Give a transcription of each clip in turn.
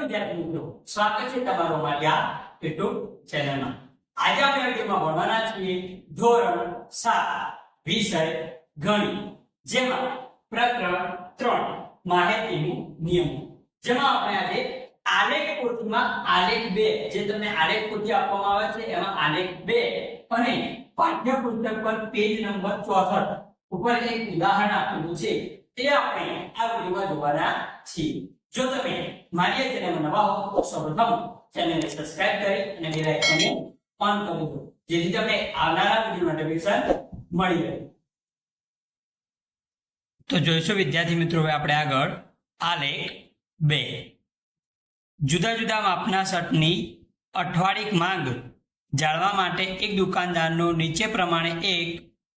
વિદ્યાર્થી મિત્રો, સ્વાગત છે તમારું અમારી આ YouTube ચેનલમાં। આજે આપણે વિડિયોમાં ભણવાના છીએ ધોરણ 7 વિષય ગણિત, જેમાં પ્રકરણ 3 માહિતીનું નિયમો, જેમાં આપણે આજે આલેખ પોથીમાં આલેખ 2 જે તમને આલેખ પોથી આપવામાં આવે છે એમાં આલેખ 2 અને પાઠ્યપુસ્તક પર પેજ નંબર 64 ઉપર એક ઉદાહરણ આપેલું છે તે આપણે આ વિડિયોમાં જોવાના છીએ। જો તમે મારી ચેનલમાં નવા હો તો સૌપ્રથમ ચેનલને સબસ્ક્રાઇબ કરી અને બેલ આઇકનને ઓન કરી દો જેથી તમને આવનારા વિડિયો નોટિફિકેશન મળી રહે। તો જોઈશું વિદ્યાર્થી મિત્રો, હવે આપણે આગળ આલેખ 2 જુદા જુદા માપના શર્ટની અઠવાડિક માંગ જાણવા માટે એક દુકાનદારનો નીચે પ્રમાણે એક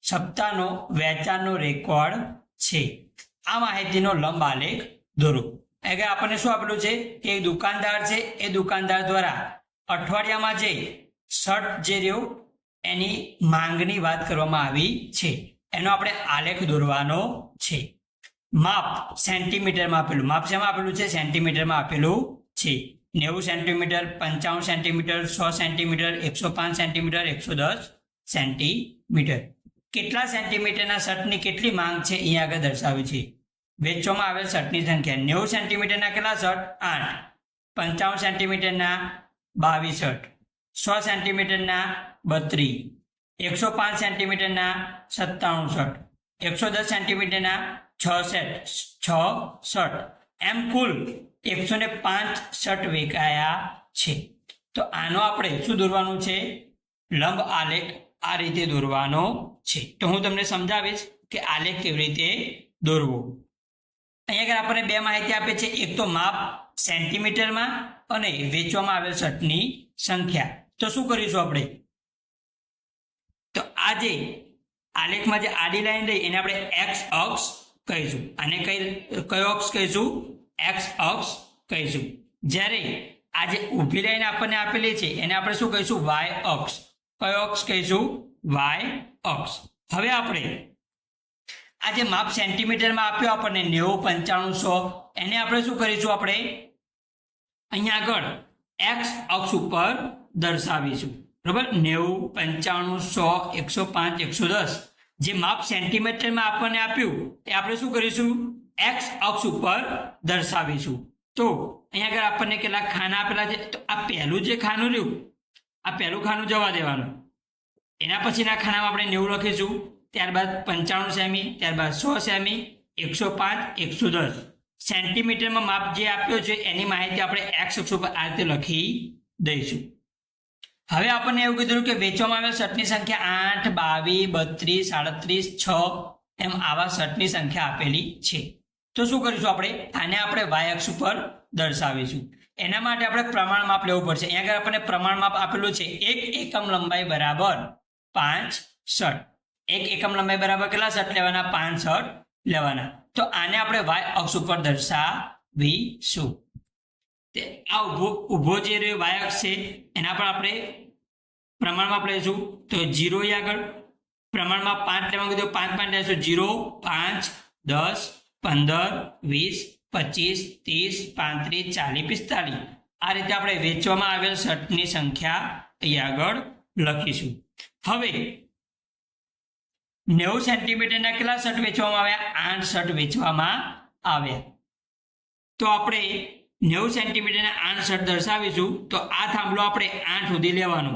સપ્તાહનો વેચાણનો રેકોર્ડ છે। આ માહિતીનો લંબ આલેખ દોરો। એટલે આપણને શું આપેલું છે કે એક દુકાનદાર છે, એ દુકાનદાર દ્વારા અઠવાડિયામાં જે શર્ટ જે રહ્યો એની માંગની વાત કરવામાં આવી છે, એનો આપણે આલેખ દોરવાનો છે। માપ સેન્ટીમીટરમાં આપેલું, માપ શેમાં આપેલું છે? સેન્ટીમીટરમાં આપેલું છે। 90 centimetre, 55 centimetre, 100 centimetre, 105 centimetre, 110 centimetre. કેટલા સેન્ટીમીટરના શર્ટની કેટલી માંગ છે અહીંયા આગળ દર્શાવ્યું છે। વેચવામાં આવેલ શર્ટની સંખ્યા 90 સેન્ટીમીટરના કેટલા શર્ટ? 8, 55 સેન્ટીમીટરના 22 શર્ટ, 100 સેન્ટીમીટરના 32, 105 સેન્ટીમીટરના 97 શર્ટ, 110 સેન્ટીમીટરના 6 શર્ટ, એમ કુલ 105 શર્ટ વેચાયા છે। તો આનો આપણે શું દોરવાનું છે? લંબ આલેખ આ રીતે દોરવાનો છે। તો હું તમને સમજાવીશ કે આલેખ કેવી રીતે દોરવો। અહીંયા આગળ આપણને બે માહિતી આપે છે, એક તો માપ સેન્ટીમીટરમાં અને વેચવામાં આવેલ શર્ટની સંખ્યા। તો શું કરીશું આપણે? તો આ જે આલેખમાં જે આડી લાઈન રહી એને આપણે એક્સ અક્ષ કહીશું, આને કયો અક્ષ કહીશું? એક્સ અક્ષ કહીશું। જ્યારે આ જે ઊભી લાઈન આપણને આપેલી છે એને આપણે શું કહીશું? વાય અક્ષ। કયો અક્ષ કહીશું? વાય અક્ષ। હવે આપણે આ જે માપ સેન્ટીમીટરમાં આપ્યો આપણને 90, 95, 100, એને આપણે શું કરીશું? આપણે અહીંયા આગળ એક્સ અક્ષ ઉપર દર્શાવીશું, બરાબર? 90, 95, 100, 105, 110 જે માપ સેન્ટીમીટરમાં આપણને આપ્યું એ આપણે શું કરીશું? એક્સ અક્ષ ઉપર દર્શાવીશું। તો અહીંયા આગળ આપણને કેટલા ખાના આપેલા છે? તો આ પહેલું જે ખાનું રહ્યું, આ પહેલું ખાનું જવા દેવાનું, એના પછીના ખાનામાં આપણે 90 લખીશું, ત્યારબાદ 95 સેમી, ત્યારબાદ 100 સેમી, 105, 110 સેન્ટીમીટરમાં માપ જે આપ્યો છે એની માહિતી આપણે એક્સ અક્ષ ઉપર આ રીતે લખી દઈશું। હવે આપણને એવું કીધું કે વેચવામાં આવેલ શર્ટની સંખ્યા 8, 22, 32, 37, 6 એમ આવા શર્ટની સંખ્યા આપેલી છે। તો શું કરીશું આપણે? આને આપણે વાય અક્ષ ઉપર દર્શાવીશું। એના માટે આપણે પ્રમાણ માપ લેવું પડશે। અહીંયા આગળ આપણને પ્રમાણ માપ આપેલું છે, 1 એકમ લંબાઈ બરાબર 5 શર્ટ। 1 એકમ લંબાઈ બરાબર કેટલા શર્ટ લેવાના? 5 શર્ટ લેવાના। તો આને આપણે વાય અક્ષ ઉપર દર્શાવીશું। આ ઉભો જે રહ્યો વાય અક્ષ છે એના પર આપણે પ્રમાણ માપ લઈશું। તો 0 આગળ પ્રમાણમાં 5 લેવાનું કીધું, 5 લઈશું। 0, 5, 10, 15, 20, 25, 30, 35, 40, 45 આ રીતે આપણે વેચવામાં આવેલ શર્ટની સંખ્યા અહીંયા આગળ લખીશું। હવે 90 સેન્ટીમીટરના કેટલા શર્ટ વેચવામાં આવ્યા? 8 શર્ટ વેચવામાં આવ્યા। તો આપણે 90 સેન્ટીમીટરના 8 શર્ટ દર્શાવીશું। તો આ થાંભલો આપણે 8 સુધી લેવાનો।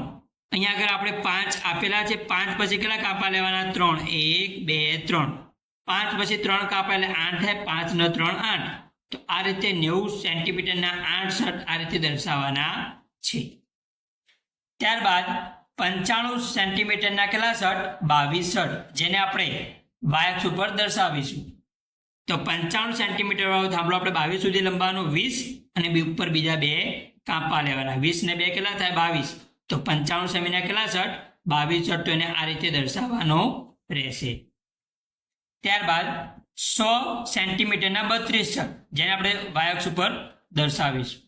અહીંયા આગળ આપણે 5 આપેલા છે, 5 પછી કેટલા કાપા લેવાના? 3, 1, 2, 3, 5 પછી 3 કાપા એટલે 8 થાય, 5 ને 3 8। તો આ રીતે 90 સેન્ટીમીટરના 8 શર્ટ આ રીતે દર્શાવવાના છે। ત્યારબાદ 95 સેન્ટીમીટરના કેટલા શર્ટ? 22 શર્ટ, જેને આપણે વાય અક્ષ ઉપર દર્શાવીશું। તો 95 સેન્ટીમીટર વાળો થાંભલો આપણે 22 સુધી લંબાવવાનો, 20 અને ઉપર બીજા 2 કાપા લેવાના। 20 ને 2 કેટલા થાય? 22। તો 95 સેમીના કેટલા શર્ટ? 22 શર્ટ। તો એને આ રીતે દર્શાવવાનો રહેશે। ત્યારબાદ 100 સેન્ટીમીટરના 32 શર્ટ, જેને આપણે વાય અક્ષ ઉપર દર્શાવીશું।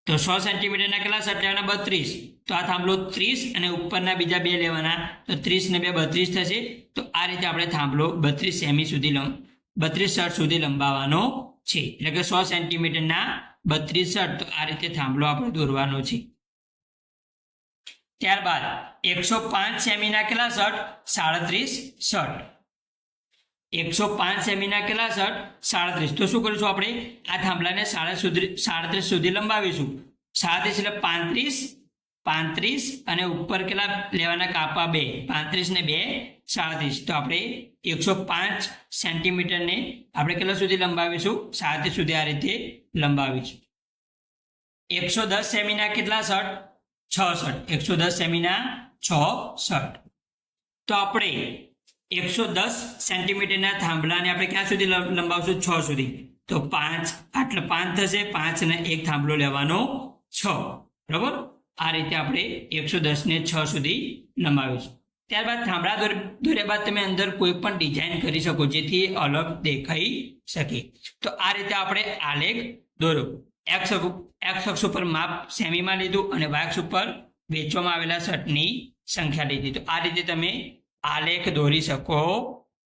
તો 100 સેન્ટીમીટરના કેટલા શર્ટ લેવાના? 32। તો આ થાંભલો 30 અને ઉપરના બીજા 2 લેવાના, તો 30 ને 2 32 થશે। તો આ રીતે આપણે થાંભલો 32 સેમી સુધી 32 શર્ટ સુધી લંબાવવાનો છે, એટલે કે 100 સેન્ટીમીટરના 32 શર્ટ. તો આ રીતે થાંભલો આપણે દોરવાનો છે. ત્યારબાદ 105 સેમીના કેટલા શર્ટ? 37 શર્ટ. 105 સેમીના કેટલા શર્ટ? 37. તો શું કરીશું આપણે? આ થાંભલાને 37 સુધી લંબાવીશું. 37 એટલે 35 અને ઉપર કેટલા લેવાના કાપા? 2. 35 ને 2 37. તો આપણે 105 સેન્ટીમીટરને આપણે કેટલા સુધી લંબાવીશું? 37 સુધી આ રીતે લંબાવીશું. 110 સેમીના કેટલા શર્ટ? 6 શર્ટ. 110 સેમીના 6 શર્ટ. તો આપણે 110 સેન્ટીમીટરના થાંભલાને આપણે ક્યાં સુધી લંબાવશું? 6 સુધી. તો 5 આટલે 5 થશે. 5 ને 1 થાંભલો લેવાનો 6. બરાબર? આ રીતે આપણે 110 ને 6 સુધી લંબાવીશું. ત્યારબાદ થાંભલા દોર્યા બાદ તમે અંદર કોઈ પણ ડિઝાઇન કરી શકો જેથી અલગ દેખાઈ શકે. તો આ રીતે આપણે આલેખ દોરો. એક્સ અક્ષ ઉપર માપ સેમીમાં લીધું અને વાય અક્ષ ઉપર વેચવામાં આવેલા શર્ટની સંખ્યા લીધી. તો આ રીતે તમે આલેખ દોરી શકો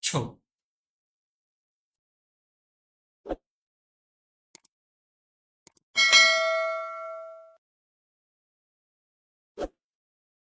છો.